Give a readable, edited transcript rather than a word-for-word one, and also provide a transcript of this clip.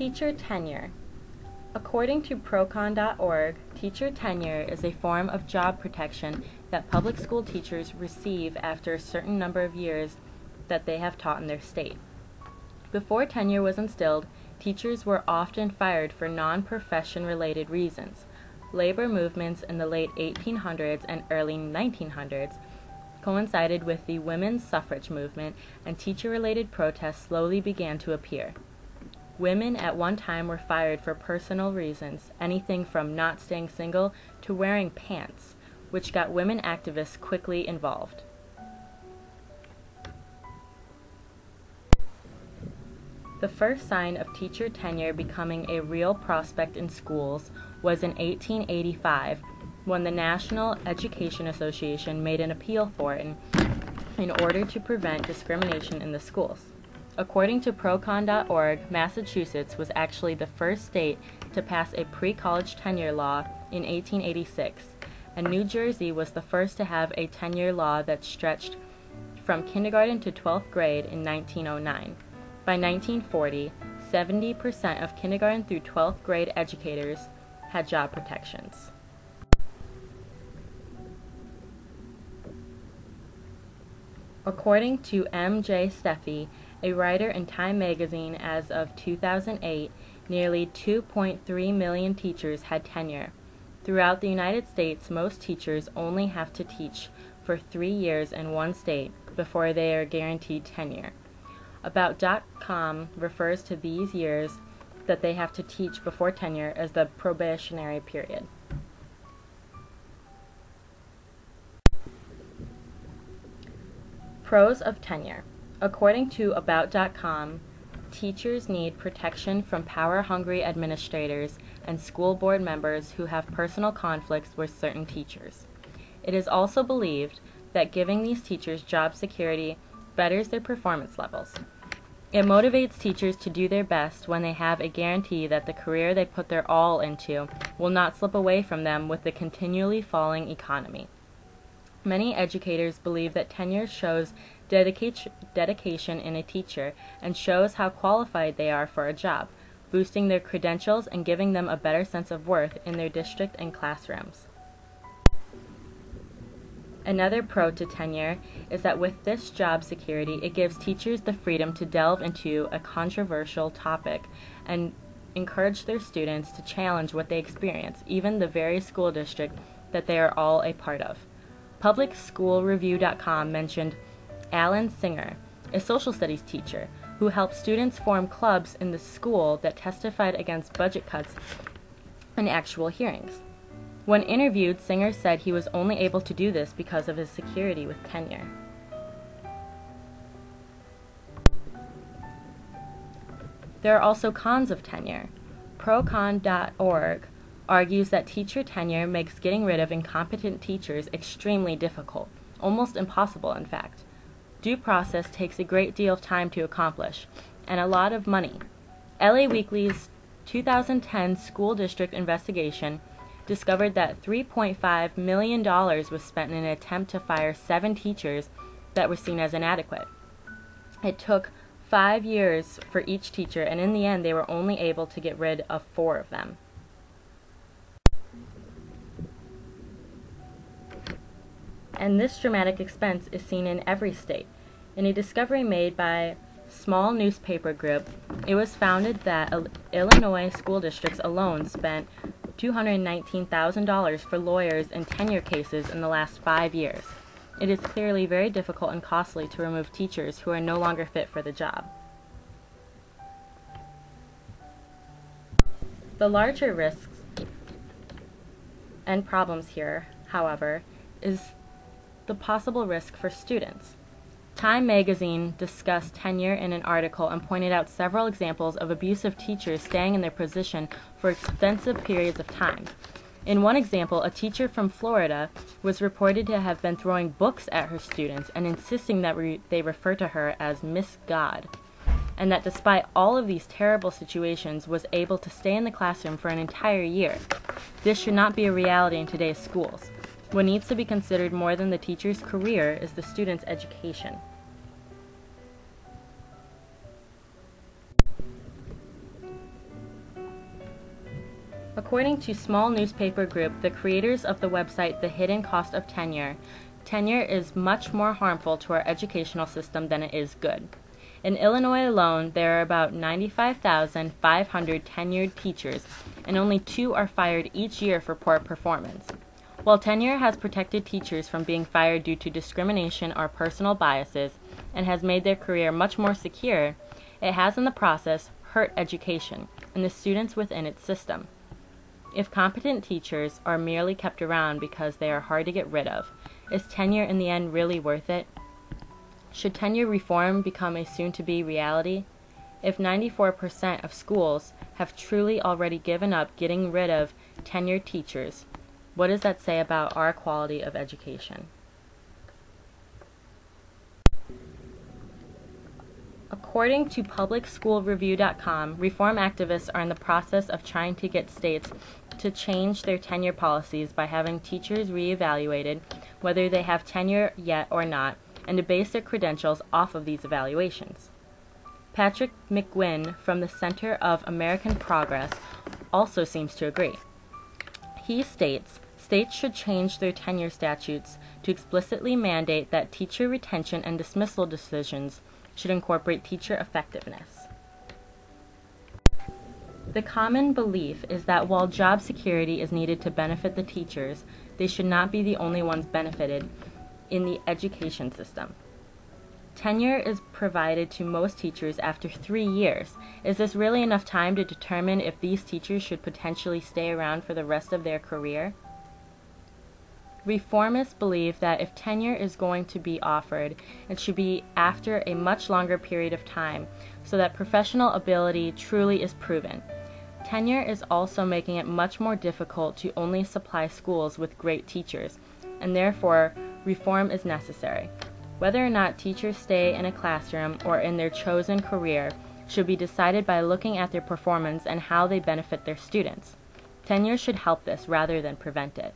Teacher tenure. According to procon.org, teacher tenure is a form of job protection that public school teachers receive after a certain number of years that they have taught in their state. Before tenure was instilled, teachers were often fired for non-profession related reasons. Labor movements in the late 1800s and early 1900s coincided with the women's suffrage movement, and teacher-related protests slowly began to appear. Women at one time were fired for personal reasons, anything from not staying single to wearing pants, which got women activists quickly involved. The first sign of teacher tenure becoming a real prospect in schools was in 1885, when the National Education Association made an appeal for it in order to prevent discrimination in the schools. According to procon.org, Massachusetts was actually the first state to pass a pre-college tenure law in 1886, and New Jersey was the first to have a tenure law that stretched from kindergarten to 12th grade in 1909. By 1940, 70% of kindergarten through 12th grade educators had job protections. According to M.J. Steffi, a writer in Time magazine, as of 2008, nearly 2.3 million teachers had tenure. Throughout the United States, most teachers only have to teach for 3 years in one state before they are guaranteed tenure. About.com refers to these years that they have to teach before tenure as the probationary period. Pros of tenure. According to About.com, teachers need protection from power-hungry administrators and school board members who have personal conflicts with certain teachers. It is also believed that giving these teachers job security betters their performance levels. It motivates teachers to do their best when they have a guarantee that the career they put their all into will not slip away from them with the continually falling economy. Many educators believe that tenure shows dedication in a teacher and shows how qualified they are for a job, boosting their credentials and giving them a better sense of worth in their district and classrooms. Another pro to tenure is that with this job security, it gives teachers the freedom to delve into a controversial topic and encourage their students to challenge what they experience, even the very school district that they are all a part of. PublicSchoolReview.com mentioned Alan Singer, a social studies teacher, who helped students form clubs in the school that testified against budget cuts in actual hearings. When interviewed, Singer said he was only able to do this because of his security with tenure. There are also cons of tenure. Procon.org argues that teacher tenure makes getting rid of incompetent teachers extremely difficult, almost impossible in fact. Due process takes a great deal of time to accomplish, and a lot of money. LA Weekly's 2010 school district investigation discovered that $3.5 million was spent in an attempt to fire 7 teachers that were seen as inadequate. It took 5 years for each teacher, and in the end they were only able to get rid of 4 of them. And this dramatic expense is seen in every state. In a discovery made by Small Newspaper Group, it was found that Illinois school districts alone spent $219,000 for lawyers in tenure cases in the last 5 years. It is clearly very difficult and costly to remove teachers who are no longer fit for the job. The larger risks and problems here, however, is the possible risk for students. Time magazine discussed tenure in an article and pointed out several examples of abusive teachers staying in their position for extensive periods of time. In one example, a teacher from Florida was reported to have been throwing books at her students and insisting that they refer to her as Miss God, and that despite all of these terrible situations was able to stay in the classroom for an entire year. This should not be a reality in today's schools. What needs to be considered more than the teacher's career is the student's education. According to small newspaper group, the creators of the website The Hidden Cost of Tenure, tenure is much more harmful to our educational system than it is good. In Illinois alone, there are about 95,500 tenured teachers, and only 2 are fired each year for poor performance. While tenure has protected teachers from being fired due to discrimination or personal biases, and has made their career much more secure, it has in the process hurt education and the students within its system. If competent teachers are merely kept around because they are hard to get rid of, is tenure in the end really worth it? Should tenure reform become a soon-to-be reality? If 94% of schools have truly already given up getting rid of tenured teachers, what does that say about our quality of education? According to publicschoolreview.com, reform activists are in the process of trying to get states to change their tenure policies by having teachers reevaluated, whether they have tenure yet or not, and to base their credentials off of these evaluations. Patrick McGuinn from the Center of American Progress also seems to agree. He states, states should change their tenure statutes to explicitly mandate that teacher retention and dismissal decisions should incorporate teacher effectiveness. The common belief is that while job security is needed to benefit the teachers, they should not be the only ones benefited in the education system. Tenure is provided to most teachers after 3 years. Is this really enough time to determine if these teachers should potentially stay around for the rest of their career? Reformists believe that if tenure is going to be offered, it should be after a much longer period of time so that professional ability truly is proven. Tenure is also making it much more difficult to only supply schools with great teachers, and therefore reform is necessary. Whether or not teachers stay in a classroom or in their chosen career should be decided by looking at their performance and how they benefit their students. Tenure should help this rather than prevent it.